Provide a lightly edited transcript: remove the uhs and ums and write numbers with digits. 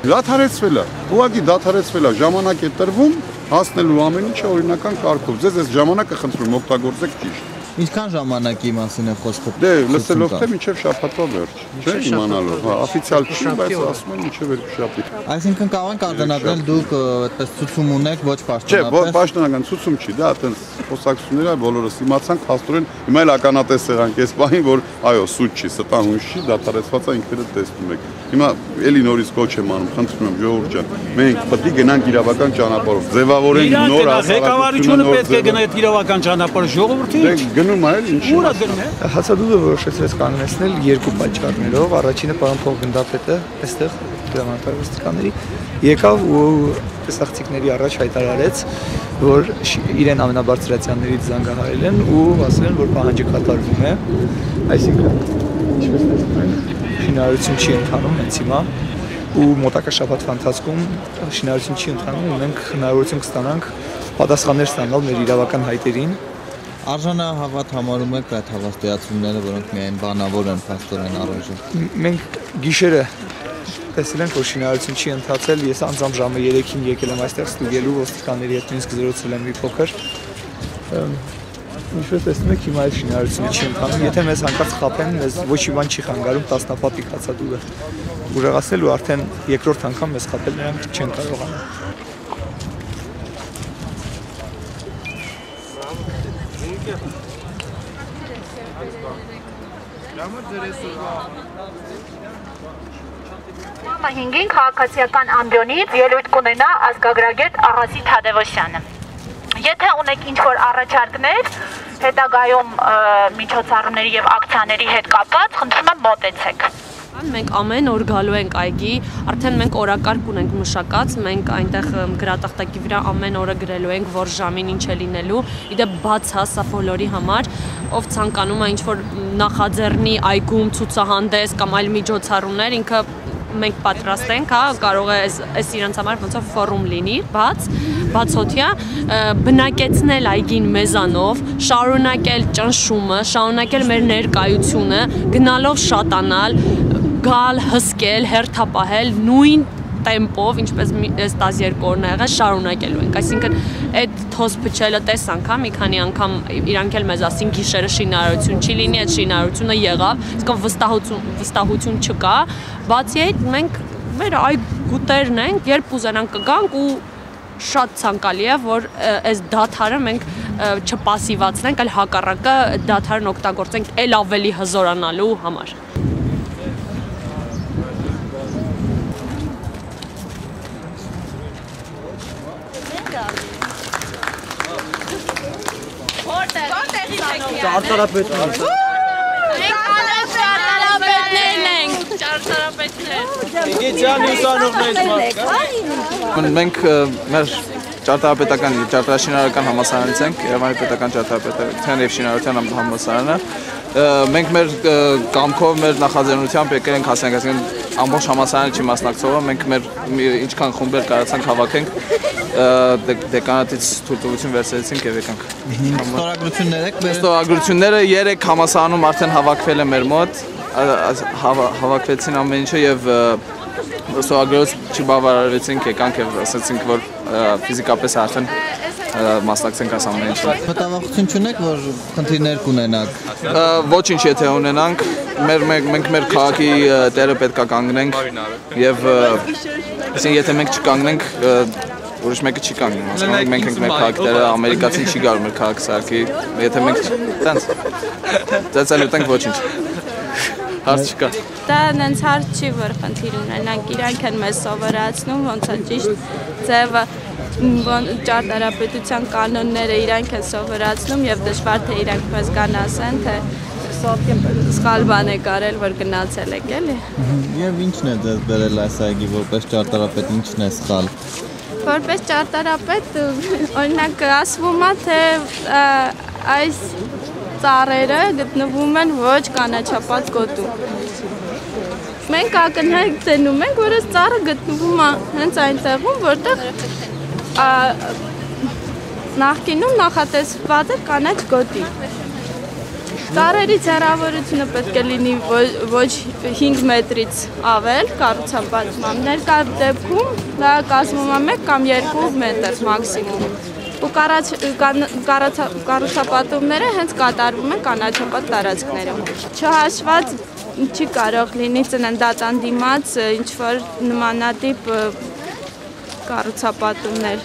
Դադարեցվել է, ուղղակի դադարեցվել է, ժամանակ է տրվում, հասնելու ամեն ինչը օրինական կարգով։ Ձեզ այս ժամանակը խնդրում եմ օգտագործեք ճիշտ։ Ինչքան ժամանակի մասին է խոսքը։ Դե լսելով թե մինչև շաբաթվա վերջ, չէ՞ իմանալով, հա, օֆիցիալ չի, բայց ասում են մինչև երկուշաբթի։ Այսինքն կարող ենք արձանագրել դուք այդպես ցուցում ունեք ոչ պաշտոնապես։ Չէ, պաշտոնական ցուցում չի, դա այտենց խոսակցությունները բոլորս իմացանք, հաստորեն հիմա էլ ականատես եղանք այս բանին, որ այո, սուտ չի, ստահունջ չի, դադարեցված է ինքներդ տեսնում եք։ Հիմա էլի նորից կոչ եմ անում, խնդրում եմ ժողովուրդ ջան, մենք պետք է գնանք իրավական ճանապարհով, ձևավորենք նոր ղեկավարությունը պետք է գնա այդ իրավական ճանապարհը, ժողովուրդը գնում է, ինչի՞։ Ուրա գնում է։ Հացադուլը որոշեցրեց կանգնեցնել երկու պատճառներով, առաջինը պարոն փոխգնդապետը այստեղ դրամատուրգիստիկաների եկավ ու տեսախցիկների առաջ հայտարարեց, որ իրեն ամենաբարձրացիաներից զանգահարել են ու ասել են, որ պահանջը կատարվում է, այսինքն ինչպես տեսնում եք, շինարարություն չի ընթանում հենց հիմա ու մոտակա շաբաթվա ընթացքում շինարարություն չի ընթանում ու մենք հնարավորություն կստանանք պատասխաններ ստանալ մեր իրավական հայտերին։ Արժանահավատ համարում եք այդ հավաստիացումները, որոնք միայն բանավոր են, փաստորեն առայժմ։ Մենք գիշերը տեսել ենք, որ շինարարություն չի ընթացել, ես անձամբ ժամը 3-ին եկել եմ այստեղ ստուգելու, ոստիկանների հետ նույնիսկ զրուցել եմ մի փոքր։ Ինչպես տեսնում եք, հիմա այդ շինարարությունը չի ընթանում, եթե մեզ հանկարծ խաբեն, մեզ ոչ մի բան չի խանգարում տասնապատիկ հացադուլը ուրեղացնել ու արդեն երկրորդ անգամ մեզ խաբել նրանք չեն կարողանում։ Մամա 5-ին քաղաքացիական ամբիոնից ելույթ կունենա ազգագրագետ Աղասի Թադևոսյանը։ Եթե ունեք ինչ-որ առաջարկներ հետագայում միջոցառումների եւ ակցիաների հետ կապված, խնդրում եմ մոտեցեք։ Մենք ամեն օր գալու ենք այգի, արդեն մենք օրակարգ ունենք մշակած, մենք այնտեղ գրատախտակի վրա ամեն օրը գրելու ենք, որ ժամին ինչ է լինելու, իդեպ բաց է սա բոլորի համար, ով ցանկանում է ինչ-որ նախաձեռնի այգում ցուցահանդես կամ այլ միջոցառումներ, ինքը մենք պատրաստ ենք, հա, կարող է այս իրենց համար ոնց որ ֆորում լինի, բացօթյա, բնակեցնել այգին մեզանով, շարունակել ճնշումը, շարունակել մեր ներկայությունը, գնալով շատանալ, գալ, հսկել, հերթապահել, նույն տեմպով, ինչպես այս 12 օրն ա եղել, շարունակելու ենք, այսինքն այդ թոս փչելը տեսանք, հա, մի քանի անգամ իրանք էլ մեզ ասին գիշերը շինարարություն չի լինի, այդ շինարարությունը եղավ, իսկ վստահություն չկա, բացի այդ մենք մեր այգուտերն ենք, երբ ուզենանք կգանք ու շատ ցանկալի է, որ այս դադարը մենք չպասիվացնենք, այլ հակառակը դադարն օգտագործենք էլ ավելի հզորանալու համար։ Ճարտարապետներ։ Մենք մեր ճարտարապետական ճարտարաշինարարական համալսարանից ենք, Երևանի պետական ճարտարապետության եւ շինարարության համալսարանը։ Մենք մեր կամքով, մեր նախաձեռնությամբ եկել ենք հասնենք, այսինքն ամբողջ համալսարանը չի մասնակցողը, մենք մեր ինչքան խումբեր կարողացանք հավաքենք, դեկանատից թույլտվություն վերցրեցինք եւ եկանք։ Ստորագրություններ եք։ Ստորագրությունները 3 համալսարանում արդեն հավաքվել է մեր մոտ, հավաքվեցին ամեն ինչը եւ ստորագրած չբավարարվեցինք, եկանք եւ ասացինք, որ ֆիզիկապես արդեն մասնակցենք այս ամեն ինչին։ Մտավախություն չունեք, որ խնդիրներ կունենաք։ Ոչինչ եթե ունենանք, մենք մեր քաղաքի տերը պետքա կանգնենք եւ այսինքն եթե մենք չկանգնենք, ուրիշ մեկը չի կանգնում, հասկանաք, մենք ենք մեր քաղաքի տերը, ամերիկացին չի գալու մեր քաղաք սարքի, եթե մենք տենց ուտենք ոչինչ։ Հարց չկա։ Դա նենց հարց չի, որ խնդիր ունենանք, իրանք են մեզ սովորացնում, ոնց է ճիշտ ձևը ճարտարապետության կանոնները իրանք են սովորացնում եւ դժվար թե իրանք մեզ կան ասեն, թե սխալ բան եք արել, որ գնացել եք, էլի։ Եվ ինչն է ձեզ բերել այս այգի որպես ճարտարապետ, ինչն է սխալ։ Որպես ճարտարապետ, օրինակ ասվում է, թե այս ծառերը գտնվում են ոչ կանաչապատ գոտում։ Մենք ակնհայտ տենում ենք, որ այս ծառը գտնվում է հենց այնտեղում, որտեղ նախկինում նախատեսված է կանաչ գոտի։ Տարերի հեռավորությունը պետք է լինի ոչ 5 մետրից ավել կառուցապատման, ներկա դեպքում դա կազմում է 1 կամ 2 մետր մաքսիմում։ Ու կառուցապատումները հենց կատարվում են կանաչապատ տարածքներում։ Չհաշված չի կարող լինի ծննդատան դիմաց ինչ-որ նմանատիպ կառուցապատումներ։